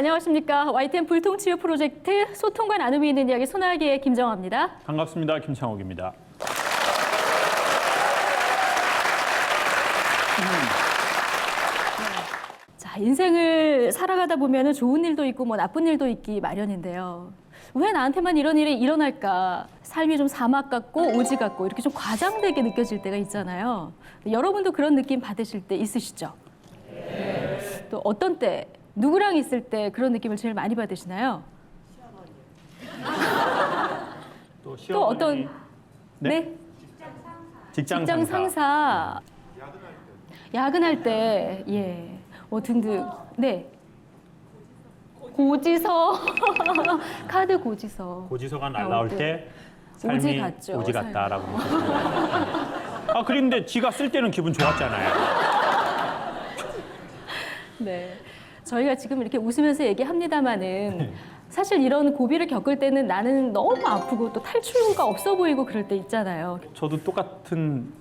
안녕하십니까. YTN 불통치유 프로젝트 소통과 나눔이 있는 이야기 소나기의 김정아입니다. 반갑습니다. 김창옥입니다. 자, 인생을 살아가다 보면 좋은 일도 있고 뭐 나쁜 일도 있기 마련인데요. 왜 나한테만 이런 일이 일어날까? 삶이 좀 사막 같고 오지 같고 이렇게 좀 과장되게 느껴질 때가 있잖아요. 여러분도 그런 느낌 받으실 때 있으시죠? 또 어떤 때, 누구랑 있을 때 그런 느낌을 제일 많이 받으시나요? 또 어떤 네? 직장 상사. 야근할 때, 예, 뭐 등등. 네. 고지서. 카드 고지서. 고지서가 날라올 때 삶이 오지 같죠, 오지 같다라고. 아, 그런데 지가 쓸 때는 기분 좋았잖아요. 네. 저희가 지금 이렇게 웃으면서 얘기합니다마는 사실 이런 고비를 겪을 때는 나는 너무 아프고 또 탈출구가 없어 보이고 그럴 때 있잖아요. 저도 똑같은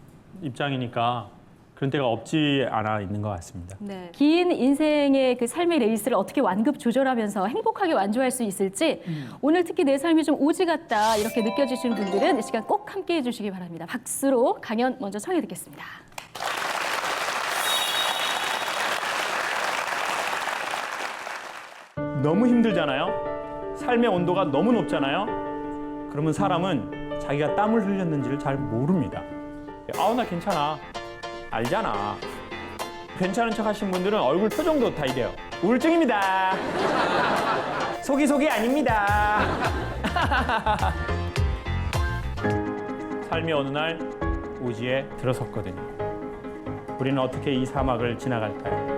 입장이니까 그런 때가 없지 않아 있는 것 같습니다. 네. 긴 인생의 그 삶의 레이스를 어떻게 완급 조절하면서 행복하게 완주할 수 있을지 오늘 특히 내 삶이 좀 오지 같다 이렇게 느껴지시는 분들은 이 시간 꼭 함께 해주시기 바랍니다. 박수로 강연 먼저 청해 듣겠습니다. 너무 힘들잖아요. 삶의 온도가 너무 높잖아요. 그러면 사람은 자기가 땀을 흘렸는지를 잘 모릅니다. 아우, 나 괜찮아. 알잖아. 괜찮은 척 하신 분들은 얼굴 표정도 다 이래요. 우울증입니다. 속이 아닙니다. 삶이 어느 날 오지에 들어섰거든요. 우리는 어떻게 이 사막을 지나갈까요?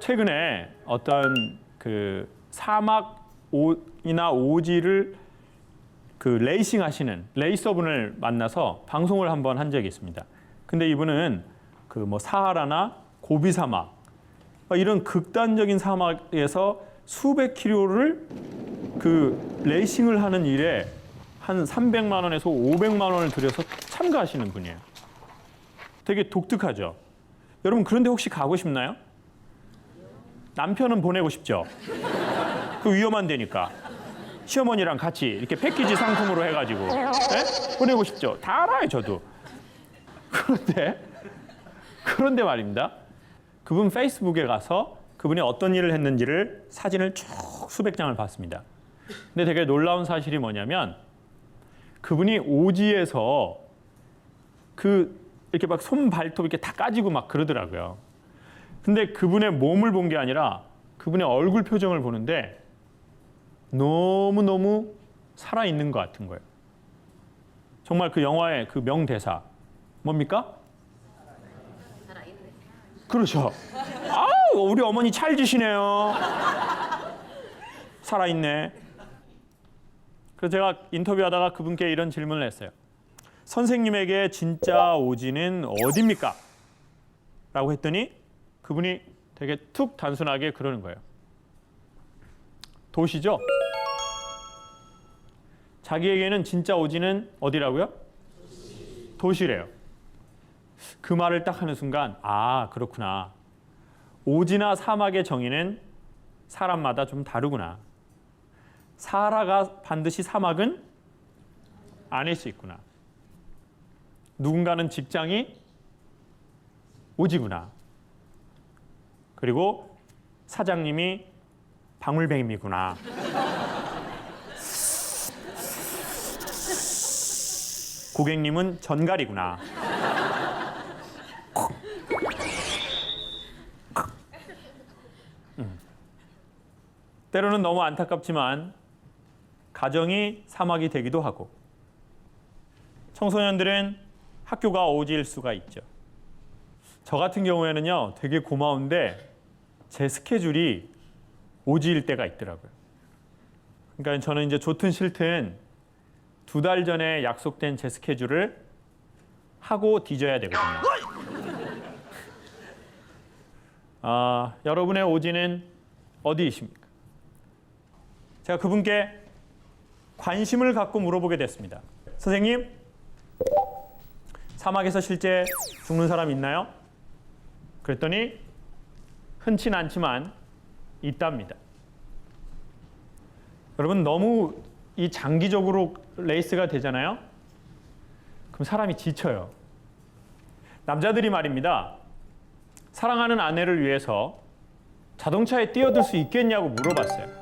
최근에 어떤 그 사막이나 오지를 그 레이싱 하시는 레이서분을 만나서 방송을 한번 한 적이 있습니다. 근데 이분은 그 뭐 사하라나 고비 사막 이런 극단적인 사막에서 수백 킬로를 그 레이싱을 하는 일에 한 300만 원에서 500만 원을 들여서 참가하시는 분이에요. 되게 독특하죠. 여러분 그런데 혹시 가고 싶나요? 남편은 보내고 싶죠. 그 위험한 데니까. 시어머니랑 같이 이렇게 패키지 상품으로 해가지고 네? 보내고 싶죠. 다 알아요, 저도. 그런데 말입니다. 그분 페이스북에 가서 그분이 어떤 일을 했는지를 사진을 쭉 수백 장을 봤습니다. 근데 되게 놀라운 사실이 뭐냐면 그분이 오지에서 그 이렇게 막 손 발톱 이렇게 다 까지고 막 그러더라고요. 근데 그분의 몸을 본 게 아니라 그분의 얼굴 표정을 보는데 너무너무 살아있는 것 같은 거예요. 정말 그 영화의 그 명대사 뭡니까? 살아있네. 그렇죠. 아우, 우리 어머니 찰지시네요. 살아있네. 그래서 제가 인터뷰하다가 그분께 이런 질문을 했어요. 선생님에게 진짜 오지는 어디입니까? 라고 했더니 그분이 되게 툭 단순하게 그러는 거예요. 도시죠? 자기에게는 진짜 오지는 어디라고요? 도시래요. 그 말을 딱 하는 순간 아, 그렇구나. 오지나 사막의 정의는 사람마다 좀 다르구나. 사하라가 반드시 사막은 아닐 수 있구나. 누군가는 직장이 오지구나. 그리고 사장님이 방울뱀이구나. 고객님은 전갈이구나. 때로는 너무 안타깝지만 가정이 사막이 되기도 하고 청소년들은 학교가 오지일 수가 있죠. 저 같은 경우에는요 되게 고마운데 제 스케줄이 오지일 때가 있더라고요. 그러니까 저는 이제 좋든 싫든 2달 전에 약속된 제 스케줄을 하고 뒤져야 되거든요. 여러분의 오지는 어디이십니까? 제가 그분께 관심을 갖고 물어보게 됐습니다. 선생님, 사막에서 실제 죽는 사람 있나요? 그랬더니 흔치는 않지만 있답니다. 여러분 너무 이 장기적으로 레이스가 되잖아요. 그럼 사람이 지쳐요. 남자들이 말입니다. 사랑하는 아내를 위해서 자동차에 뛰어들 수 있겠냐고 물어봤어요.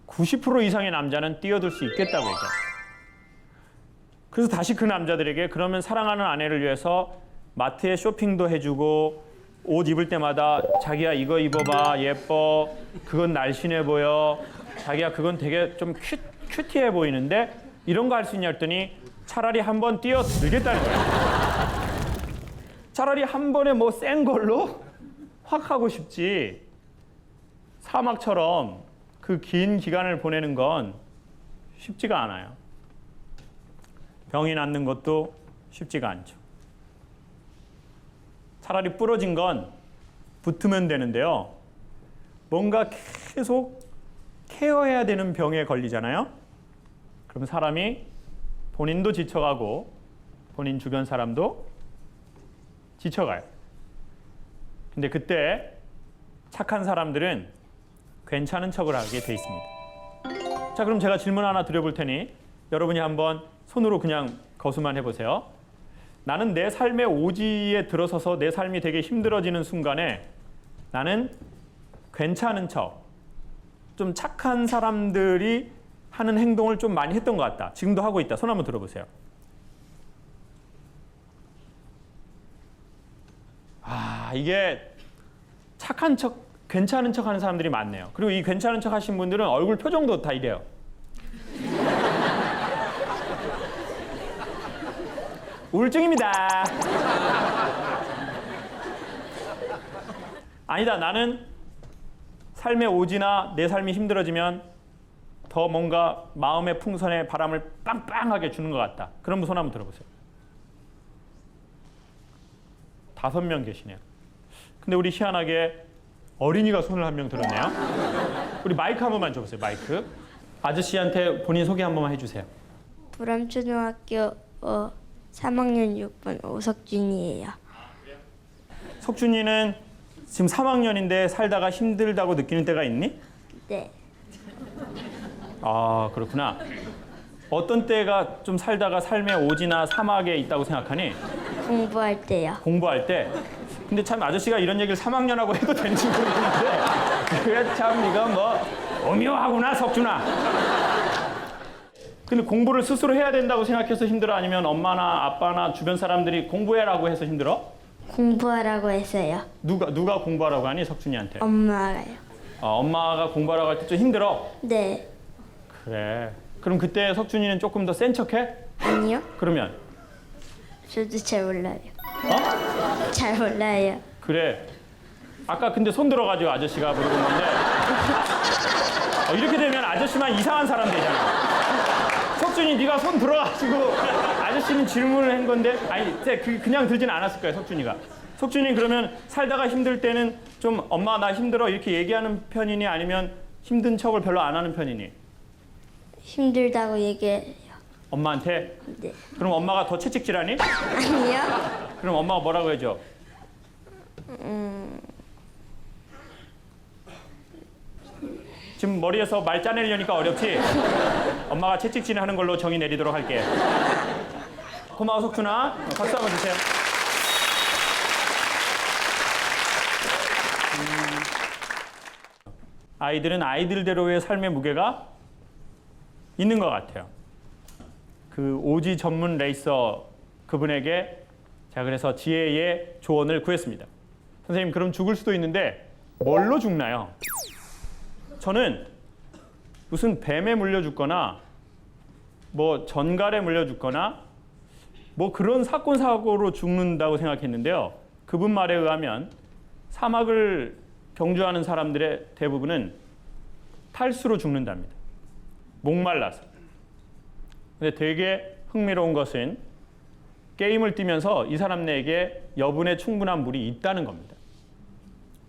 90% 이상의 남자는 뛰어들 수 있겠다고 얘기해요. 그래서 다시 그 남자들에게 그러면 사랑하는 아내를 위해서 마트에 쇼핑도 해주고 옷 입을 때마다 자기야 이거 입어봐 예뻐 그건 날씬해 보여 자기야 그건 되게 좀 큐티해 보이는데 이런 거 할 수 있냐 했더니 차라리 한번 뛰어들겠다는 거예요. 차라리 한 번에 뭐 센 걸로 확 하고 싶지 사막처럼 그 긴 기간을 보내는 건 쉽지가 않아요. 병이 낫는 것도 쉽지가 않죠. 차라리 부러진 건 붙으면 되는데요. 뭔가 계속 케어해야 되는 병에 걸리잖아요. 그럼 사람이 본인도 지쳐가고 본인 주변 사람도 지쳐가요. 근데 그때 착한 사람들은 괜찮은 척을 하게 돼 있습니다. 자, 그럼 제가 질문 하나 드려볼 테니 여러분이 한번 손으로 그냥 거수만 해보세요. 나는 내 삶의 오지에 들어서서 내 삶이 되게 힘들어지는 순간에 나는 괜찮은 척, 좀 착한 사람들이 하는 행동을 좀 많이 했던 것 같다. 지금도 하고 있다. 손 한번 들어보세요. 이게 착한 척, 괜찮은 척 하는 사람들이 많네요. 그리고 이 괜찮은 척 하신 분들은 얼굴 표정도 다 이래요. 우울증입니다. 아니다. 나는 삶의 오지나 내 삶이 힘들어지면 더 뭔가 마음의 풍선에 바람을 빵빵하게 주는 것 같다. 그런 분 손 한번 들어보세요. 5명 계시네요. 근데 우리 희한하게 어린이가 손을 한 명 들었네요. 우리 마이크 한 번만 줘보세요. 마이크. 아저씨한테 본인 소개 한 번만 해주세요. 보람초등학교 3학년 6반 오석준이에요. 석준이는 지금 3학년인데 살다가 힘들다고 느끼는 때가 있니? 네. 아, 그렇구나. 어떤 때가 좀 살다가 삶의 오지나 사막에 있다고 생각하니? 공부할 때요. 공부할 때? 근데 참 아저씨가 이런 얘기를 3학년하고 해도 되는지 모르겠는데 그게 참 이거 뭐 오묘하구나 석준아. 근데 공부를 스스로 해야 된다고 생각해서 힘들어? 아니면 엄마나 아빠나 주변 사람들이 공부해라고 해서 힘들어? 공부하라고 했어요. 누가 공부하라고 하니 석준이한테? 엄마가요. 엄마가 공부하라고 할 때 좀 힘들어? 네. 그래. 그럼 그때 석준이는 조금 더 센 척해? 아니요. 그러면? 저도 잘 몰라요. 어? 잘 몰라요. 그래. 아까 근데 손 들어가지고 아저씨가 물어봤는데 이렇게 되면 아저씨만 이상한 사람 되잖아. 석준이 네가 손 들어가지고 아저씨는 질문을 한 건데 아니 그냥 들지는 않았을 거예요. 석준이가. 석준이 그러면 살다가 힘들 때는 좀 엄마 나 힘들어 이렇게 얘기하는 편이니 아니면 힘든 척을 별로 안 하는 편이니? 힘들다고 얘기해요. 엄마한테? 네. 그럼 엄마가 더 채찍질하니? 아니요. 그럼 엄마가 뭐라고 해줘? 지금 머리에서 말 짜내려니까 어렵지? 엄마가 채찍질 하는 걸로 정의 내리도록 할게. 고마워 석준아. 박수 한번 주세요. 아이들은 아이들대로의 삶의 무게가 있는 것 같아요. 그 오지 전문 레이서 그분에게 제가 그래서 지혜의 조언을 구했습니다. 선생님 그럼 죽을 수도 있는데 뭘로 죽나요? 저는 무슨 뱀에 물려 죽거나 뭐 전갈에 물려 죽거나 뭐 그런 사건 사고로 죽는다고 생각했는데요. 그분 말에 의하면 사막을 경주하는 사람들의 대부분은 탈수로 죽는답니다. 목말라서. 근데 되게 흥미로운 것은 게임을 뛰면서 이 사람에게 여분의 충분한 물이 있다는 겁니다.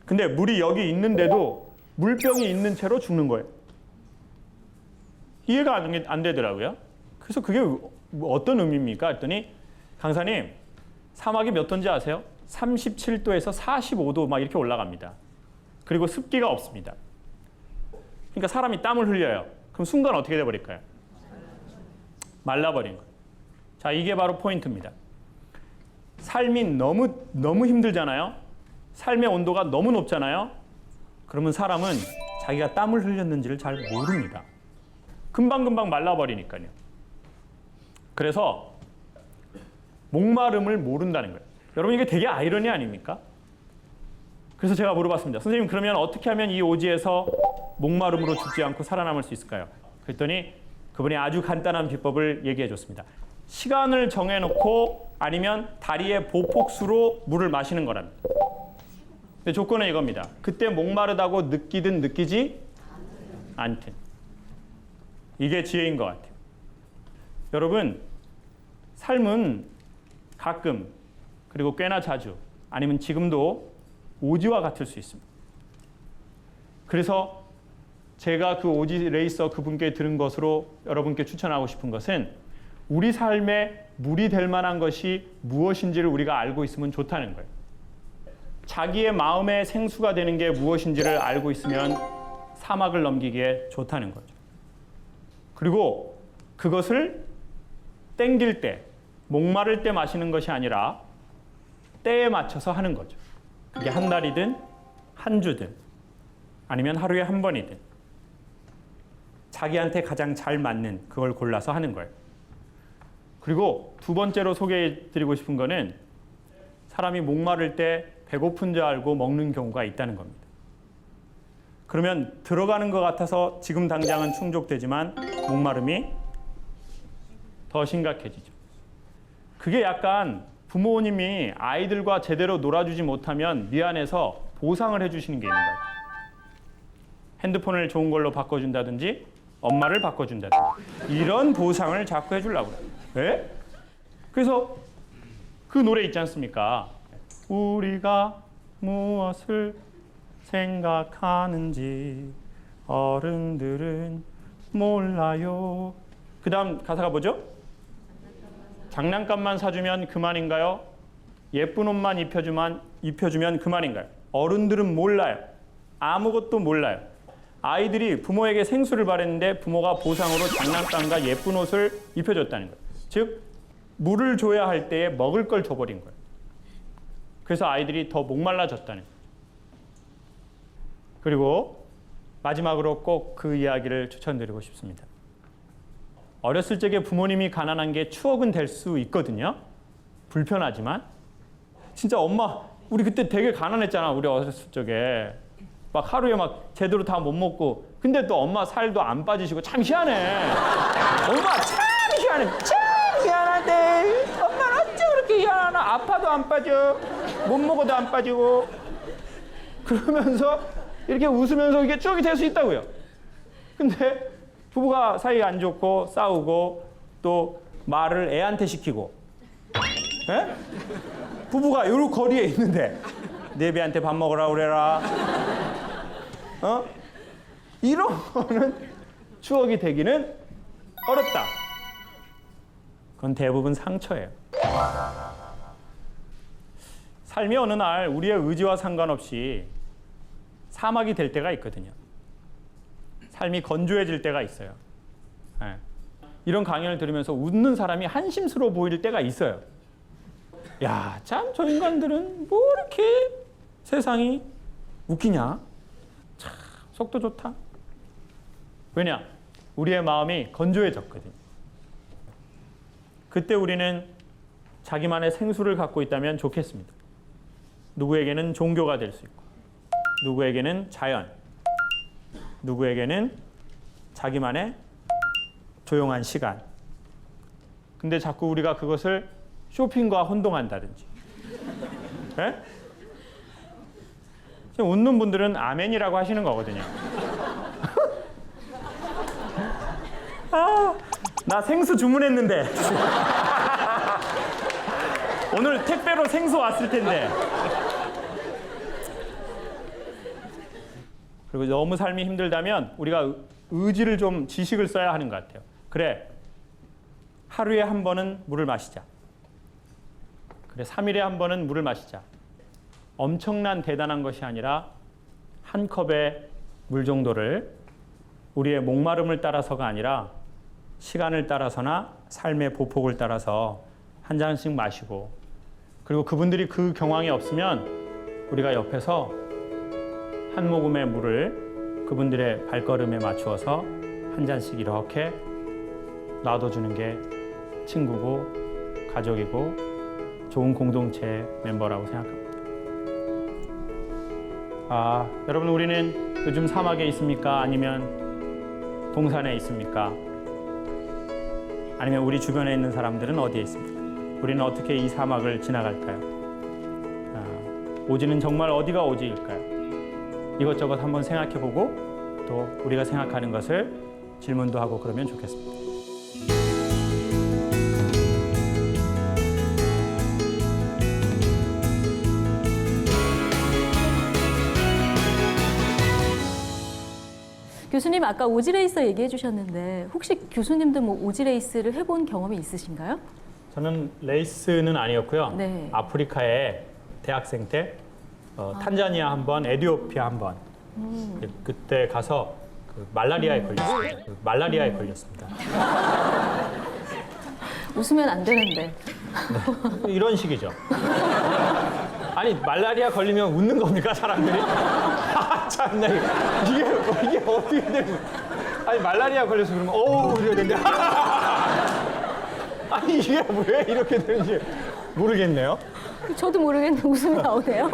근데 물이 여기 있는데도 물병이 있는 채로 죽는 거예요. 이해가 안 되더라고요. 그래서 그게 어떤 의미입니까? 했더니 강사님 사막이 몇 도인지 아세요? 37도에서 45도 막 이렇게 올라갑니다. 그리고 습기가 없습니다. 그러니까 사람이 땀을 흘려요. 그럼 순간 어떻게 돼버릴까요? 말라버린 거예요. 자, 이게 바로 포인트입니다. 삶이 너무 힘들잖아요. 삶의 온도가 너무 높잖아요. 그러면 사람은 자기가 땀을 흘렸는지를 잘 모릅니다. 금방금방 말라버리니까요. 그래서 목마름을 모른다는 거예요. 여러분, 이게 되게 아이러니 아닙니까? 그래서 제가 물어봤습니다. 선생님, 그러면 어떻게 하면 이 오지에서 목마름으로 죽지 않고 살아남을 수 있을까요? 그랬더니 그분이 아주 간단한 비법을 얘기해 줬습니다. 시간을 정해놓고 아니면 다리의 보폭수로 물을 마시는 거랍니다. 근데 조건은 이겁니다. 그때 목마르다고 느끼든 느끼지 않든. 이게 지혜인 것 같아요. 여러분, 삶은 가끔, 그리고 꽤나 자주, 아니면 지금도 오지와 같을 수 있습니다. 그래서 제가 그 오지 레이서 그분께 들은 것으로 여러분께 추천하고 싶은 것은 우리 삶에 물이 될 만한 것이 무엇인지를 우리가 알고 있으면 좋다는 거예요. 자기의 마음의 생수가 되는 게 무엇인지를 알고 있으면 사막을 넘기기에 좋다는 거죠. 그리고 그것을 땡길 때, 목마를 때 마시는 것이 아니라 때에 맞춰서 하는 거죠. 그게 한 달이든 한 주든 아니면 하루에 한 번이든 자기한테 가장 잘 맞는 그걸 골라서 하는 거예요. 그리고 두 번째로 소개해 드리고 싶은 거는 사람이 목마를 때 배고픈 줄 알고 먹는 경우가 있다는 겁니다. 그러면 들어가는 것 같아서 지금 당장은 충족되지만 목마름이 더 심각해지죠. 그게 약간 부모님이 아이들과 제대로 놀아주지 못하면 미안해서 보상을 해주시는 게 있는 거예요. 핸드폰을 좋은 걸로 바꿔준다든지 엄마를 바꿔준다든지 이런 보상을 자꾸 해주려고 그래요. 네? 그래서 그 노래 있지 않습니까? 우리가 무엇을 생각하는지 어른들은 몰라요. 그 다음 가사가 뭐죠? 장난감만 사주면 그만인가요? 예쁜 옷만 입혀주면 그만인가요? 어른들은 몰라요. 아무것도 몰라요. 아이들이 부모에게 생수를 바랬는데 부모가 보상으로 장난감과 예쁜 옷을 입혀줬다는 거예요. 즉, 물을 줘야 할 때에 먹을 걸 줘버린 거예요. 그래서 아이들이 더 목말라졌다는 거예요. 그리고 마지막으로 꼭 그 이야기를 추천드리고 싶습니다. 어렸을 적에 부모님이 가난한 게 추억은 될 수 있거든요. 불편하지만. 진짜 엄마, 우리 그때 되게 가난했잖아. 우리 어렸을 적에. 막 하루에 막 제대로 다 못 먹고. 근데 또 엄마 살도 안 빠지시고 참 희한해. 엄마 참 희한해. 참 희한한데. 엄마는 어째 그렇게 희한하나. 아파도 안 빠져. 못 먹어도 안 빠지고. 그러면서 이렇게 웃으면서 이게 추억이 될 수 있다고요. 근데 부부가 사이가 안 좋고 싸우고 또 말을 애한테 시키고, 에? 부부가 요 거리에 있는데 내 배한테 밥 먹으라 그래라. 이런 거는 추억이 되기는 어렵다. 그건 대부분 상처예요. 삶이 어느 날 우리의 의지와 상관없이 사막이 될 때가 있거든요. 삶이 건조해질 때가 있어요. 네. 이런 강연을 들으면서 웃는 사람이 한심스러워 보일 때가 있어요. 야, 참 저 인간들은 뭐 이렇게 세상이 웃기냐? 참 속도 좋다. 왜냐? 우리의 마음이 건조해졌거든요. 그때 우리는 자기만의 생수를 갖고 있다면 좋겠습니다. 누구에게는 종교가 될 수 있고, 누구에게는 자연, 누구에게는 자기만의 조용한 시간. 근데 자꾸 우리가 그것을 쇼핑과 혼동한다든지. 네? 지금 웃는 분들은 아멘이라고 하시는 거거든요. 아, 나 생수 주문했는데. 오늘 택배로 생수 왔을 텐데. 그리고 너무 삶이 힘들다면 우리가 의지를 좀 지식을 써야 하는 것 같아요. 그래, 하루에 한 번은 물을 마시자. 그래, 3일에 한 번은 물을 마시자. 엄청난 대단한 것이 아니라 한 컵의 물 정도를 우리의 목마름을 따라서가 아니라 시간을 따라서나 삶의 보폭을 따라서 한 잔씩 마시고, 그리고 그분들이 그 경황이 없으면 우리가 옆에서 한 모금의 물을 그분들의 발걸음에 맞추어서 한 잔씩 이렇게 놔둬주는 게 친구고 가족이고 좋은 공동체 멤버라고 생각합니다. 여러분, 우리는 요즘 사막에 있습니까? 아니면 동산에 있습니까? 아니면 우리 주변에 있는 사람들은 어디에 있습니까? 우리는 어떻게 이 사막을 지나갈까요? 오지는 정말 어디가 오지일까요? 이것저것 한번 생각해보고 또 우리가 생각하는 것을 질문도 하고 그러면 좋겠습니다. 교수님 아까 오지레이서 얘기해 주셨는데 혹시 교수님도 뭐 오지레이스를 해본 경험이 있으신가요? 저는 레이스는 아니었고요. 네. 아프리카에 대학생 때 탄자니아 한 번, 에티오피아 한 번. 그때 가서 말라리아에 걸렸습니다. 웃으면 안 되는데. 이런 식이죠. 아니, 말라리아 걸리면 웃는 겁니까, 사람들이? 참나, 이게 어떻게 되는 거야? 아니, 말라리아 걸려서 그러면 이래야 되는데. 아니, 이게 왜 이렇게 되는지 모르겠네요. 저도 모르겠는데 웃음이 나오네요.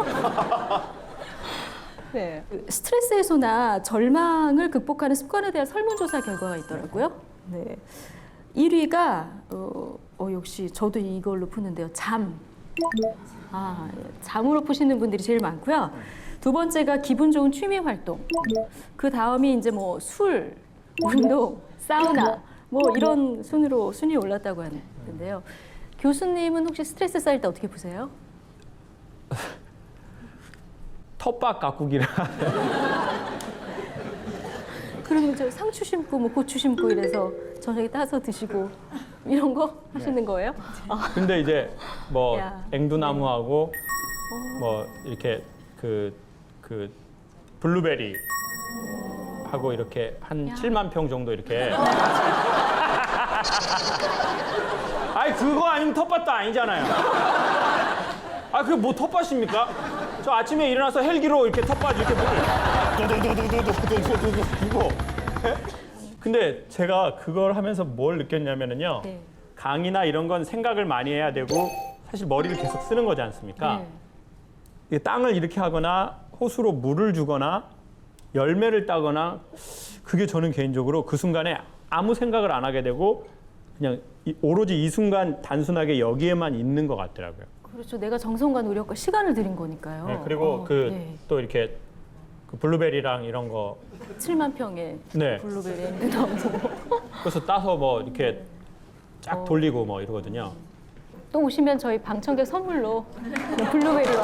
네. 스트레스 해소나 절망을 극복하는 습관에 대한 설문조사 결과가 있더라고요. 네. 1위가 역시 저도 이걸로 푸는데요. 잠. 잠으로 푸시는 분들이 제일 많고요. 두 번째가 기분 좋은 취미 활동. 그 다음이 이제 뭐 술, 운동, 사우나 뭐 이런 순위 올랐다고 하는데요. 교수님은 혹시 스트레스 쌓일 때 어떻게 푸세요? 텃밭 가꾸기라. 그러면 저 상추 심고 뭐 고추 심고 이래서 저녁에 따서 드시고 이런 거 하시는 거예요? 근데 이제 뭐 야. 앵두나무하고 뭐 이렇게 그 블루베리 하고 이렇게 한 7만 평 정도 이렇게. 아니, 그거 아니면 텃밭도 아니잖아요. 그게 뭐 텃밭입니까? 저 아침에 일어나서 헬기로 이렇게 텃밭 이렇게 두고. 근데 제가 그걸 하면서 뭘 느꼈냐면요. 네. 강의나 이런 건 생각을 많이 해야 되고 사실 머리를 계속 쓰는 거지 않습니까? 네. 이게 땅을 이렇게 하거나 호수로 물을 주거나 열매를 따거나, 그게 저는 개인적으로 그 순간에 아무 생각을 안 하게 되고 그냥 오로지 이 순간 단순하게 여기에만 있는 것 같더라고요. 그렇죠. 내가 정성과 노력과 시간을 들인 거니까요. 네, 그리고 네. 또 이렇게 그 블루베리랑 이런 거 7만 평의 네. 블루베리 앵두나무. 그래서 따서 뭐 이렇게 쫙 돌리고 뭐 이러거든요. 또 오시면 저희 방청객 선물로 블루베리와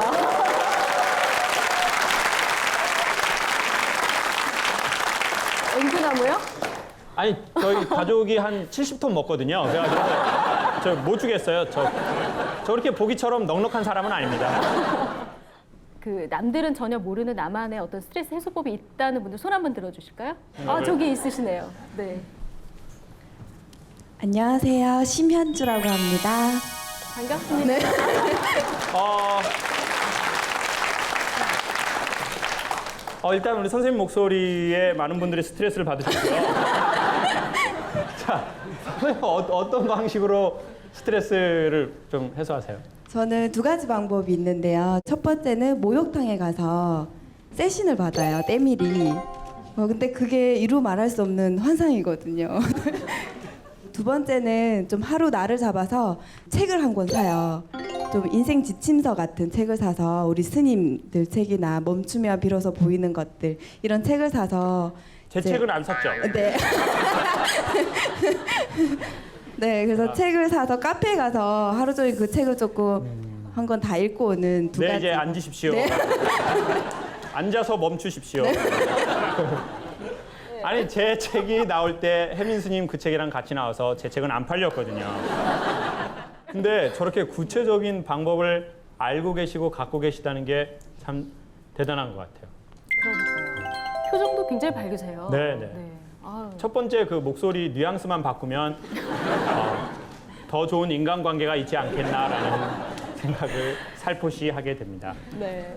앵두나무요? 아니, 저희 가족이 한 70톤 먹거든요. 그래가지고 저 못 주겠어요. 저 그렇게 보기처럼 넉넉한 사람은 아닙니다. 그 남들은 전혀 모르는 나만의 어떤 스트레스 해소법이 있다는 분들 손 한번 들어주실까요? 저기 있으시네요. 네, 안녕하세요. 심현주라고 합니다. 반갑습니다. 일단 우리 선생님 목소리에 많은 분들이 스트레스를 받으셨고요. 자, 선생님 어떤 방식으로 스트레스를 좀 해소하세요? 저는 두 가지 방법이 있는데요. 첫 번째는 목욕탕에 가서 세신을 받아요. 때밀이. 근데 그게 이루 말할 수 없는 환상이거든요. 두 번째는 좀 하루 날을 잡아서 책을 한 권 사요. 좀 인생 지침서 같은 책을 사서 우리 스님들 책이나 멈추면 비로소 보이는 것들 이런 책을 사서 제 책은 안 샀죠? 네. 네, 그래서 책을 사서 카페에 가서 하루 종일 그 책을 조금 한 권 다 읽고 오는 두 네, 가지. 이제 앉으십시오. 네. 앉아서 멈추십시오. 아니, 제 책이 나올 때 혜민 스님 그 책이랑 같이 나와서 제 책은 안 팔렸거든요. 근데 저렇게 구체적인 방법을 알고 계시고 갖고 계시다는 게 참 대단한 것 같아요. 그러니까요. 굉장히 밝으세요. 네, 네. 아유. 첫 번째 그 목소리 뉘앙스만 바꾸면 더 좋은 인간관계가 있지 않겠나라는 생각을 살포시 하게 됩니다. 네.